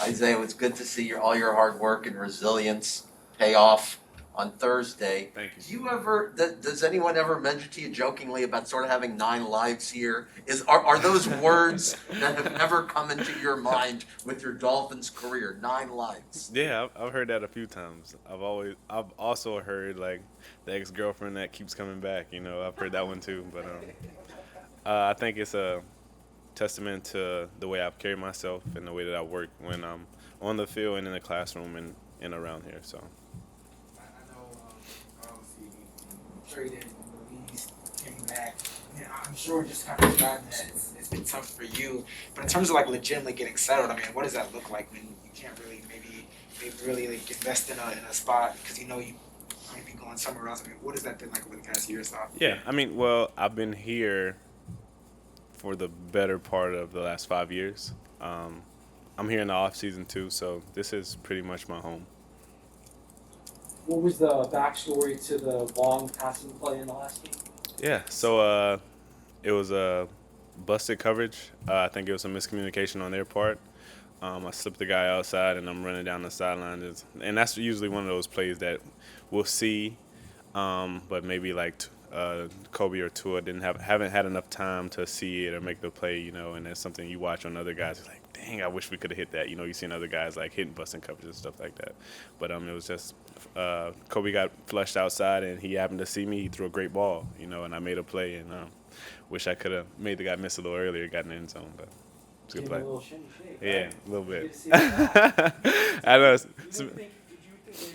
Isaiah, it's good to see all your hard work and resilience pay off on Thursday. Thank you. Does anyone ever mention to you jokingly about sort of having 9 lives here? Are those words that have ever come into your mind with your Dolphins career? 9 lives. Yeah, I've heard that a few times. I've also heard like the ex girlfriend that keeps coming back. I've heard that one too. But I think it's a testament to the way I've carried myself and the way that I work when I'm on the field and in the classroom and around here. So I know, obviously, you traded, released, came back. And I'm sure just kind of gotten that it's been tough for you. But in terms of like legitimately getting settled, I mean, what does that look like when you can't really maybe really like invest in a spot because you know you might be going somewhere else? I mean, what has that been like over the past year or so? yeah, I mean, well, I've been here for the better part of the last 5 years. Um, I'm here in the off season too, so this is pretty much my home. What was the backstory to the long passing play in the last game? Yeah, so it was a busted coverage. I think it was some miscommunication on their part. I slipped the guy outside, and I'm running down the sideline, and that's usually one of those plays that we'll see, but maybe like Kobe or Tua haven't had enough time to see it or make the play, and that's something you watch on other guys. It's like, dang, I wish we could have hit that. You seen other guys like hitting busting coverage and stuff like that, but it was just Kobe got flushed outside, and he happened to see me. He threw a great ball, and I made a play, and wish I could have made the guy miss a little earlier, got in the end zone, but. It's a good Gave play. him a little shimmy shake. Yeah, Right? a little bit. Good to see that. I know. Did you think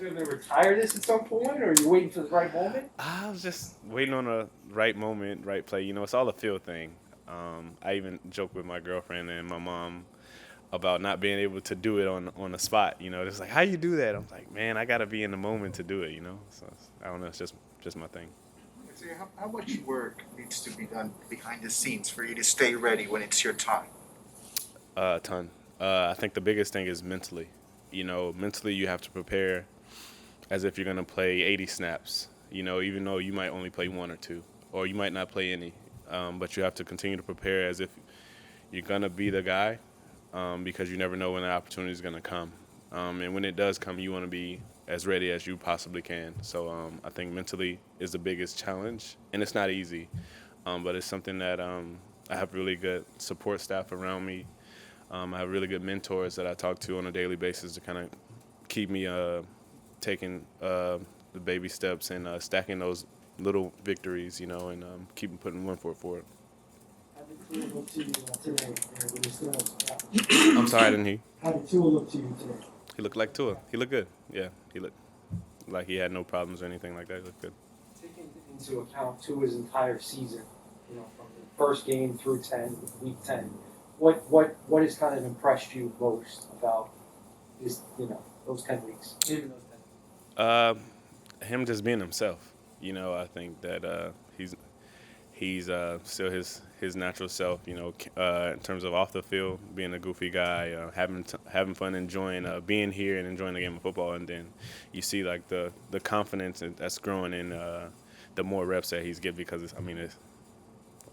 you were going to retire this at some point, or are you waiting for the right moment? I was just waiting on the right moment, right play. It's all a feel thing. I even joke with my girlfriend and my mom about not being able to do it on the spot. It's like, how you do that? I'm like, man, I got to be in the moment to do it. So I don't know. It's just my thing. So how much work needs to be done behind the scenes for you to stay ready when it's your time? A ton. I think the biggest thing is mentally. Mentally you have to prepare as if you're going to play 80 snaps, even though you might only play one or two, or you might not play any. But you have to continue to prepare as if you're going to be the guy because you never know when the opportunity is going to come. And when it does come, you want to be as ready as you possibly can. So I think mentally is the biggest challenge, and it's not easy, but it's something that I have really good support staff around me. I have really good mentors that I talk to on a daily basis to kind of keep me taking the baby steps and stacking those little victories, and keep putting one foot forward. How did Tua look to you today? When you still out? I'm sorry, I didn't hear. How did Tua look to you today? He looked like Tua. He looked good. Yeah, he looked like he had no problems or anything like that. He looked good. Taking into account Tua's entire season, from the first game through 10, week 10, what has kind of impressed you most about his, those 10 weeks? Even those 10 Him just being himself. I think that he's still his natural self. In terms of off the field, being a goofy guy, having fun, enjoying being here and enjoying the game of football, and then you see like the confidence that's growing in the more reps that he's getting because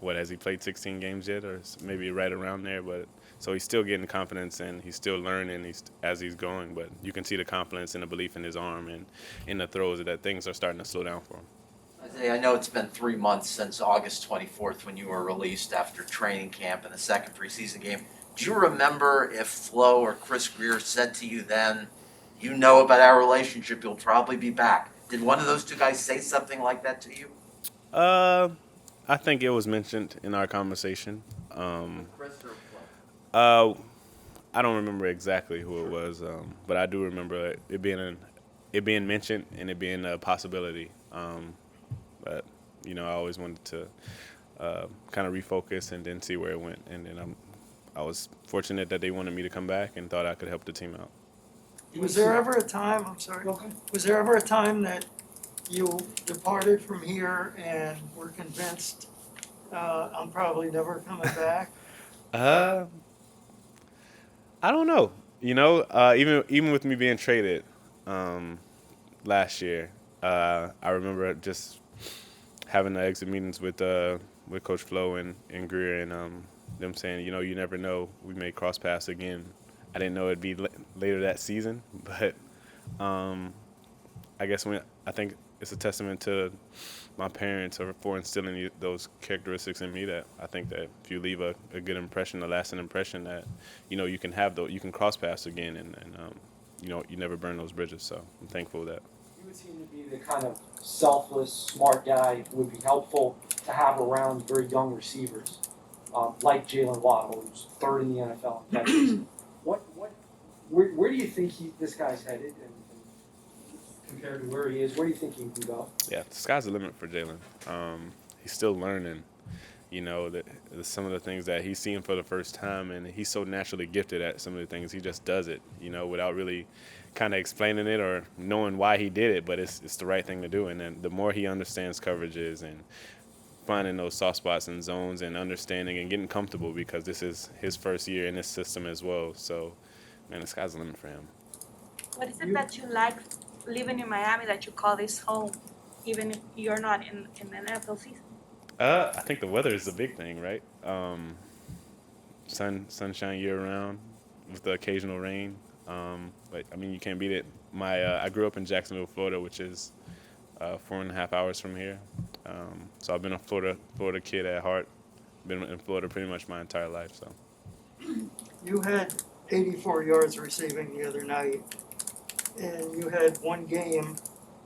what has he played 16 games yet, or maybe right around there? But so he's still getting confidence and he's still learning as he's going. But you can see the confidence and the belief in his arm and in the throws that things are starting to slow down for him. Isaiah, I know it's been 3 months since August 24th when you were released after training camp and the second preseason game. Do you remember if Flo or Chris Greer said to you then, about our relationship, you'll probably be back? Did one of those two guys say something like that to you? Uh, I think it was mentioned in our conversation. Chris or Flo? Uh, I don't remember exactly who it was, but I do remember it being mentioned and it being a possibility. But I always wanted to kind of refocus and then see where it went. And then I was fortunate that they wanted me to come back and thought I could help the team out. Was there ever a time, I'm sorry, was there ever a time that you departed from here and were convinced, I'm probably never coming back? Uh, I don't know. Even with me being traded last year, I remember just having the exit meetings with Coach Flo and Greer and them saying, you never know, we may cross paths again I didn't know it'd be later that season, but um, I guess I think it's a testament to my parents for instilling those characteristics in me that I think that if you leave a good impression, a lasting impression, that you can have you can cross paths again, and you never burn those bridges. So I'm thankful for that. You would seem to be the kind of selfless, smart guy who would be helpful to have around very young receivers, like Jalen Waddle, who's third in the NFL in catches. Where do you think this guy's headed, and compared to where he is, where do you think he can go? Yeah, the sky's the limit for Jalen. He's still learning. Some of the things that he's seeing for the first time, and he's so naturally gifted at some of the things. He just does it, without really kind of explaining it or knowing why he did it, but it's the right thing to do. And then the more he understands coverages and finding those soft spots and zones and understanding and getting comfortable, because this is his first year in this system as well. So, man, the sky's the limit for him. What is it that you like living in Miami that you call this home, even if you're not in the NFL season? I think the weather is the big thing, right? Sunshine year round with the occasional rain. But I mean, you can't beat it. I grew up in Jacksonville, Florida, which is 4.5 hours from here. So I've been a Florida kid at heart. Been in Florida pretty much my entire life. So You had 84 yards receiving the other night, and you had one game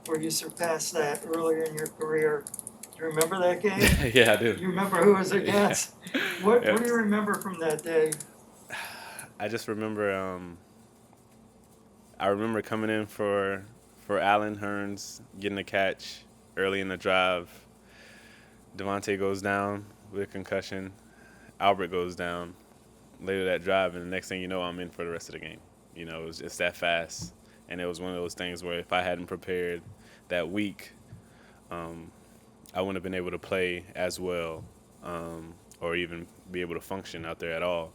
where you surpassed that earlier in your career. Do you remember that game? yeah, I do. You remember who it was against? What Yeah. do you remember from that day? I just remember. I remember coming in for Allen Hearns, getting a catch early in the drive. Devontae goes down with a concussion. Albert goes down later that drive, and the next thing you know, I'm in for the rest of the game. It's that fast, and it was one of those things where if I hadn't prepared that week, I wouldn't have been able to play as well, or even be able to function out there at all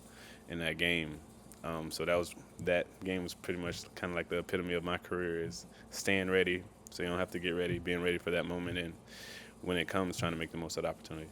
in that game. So that game was pretty much kind of like the epitome of my career, is staying ready so you don't have to get ready, being ready for that moment, and when it comes, trying to make the most of the opportunity.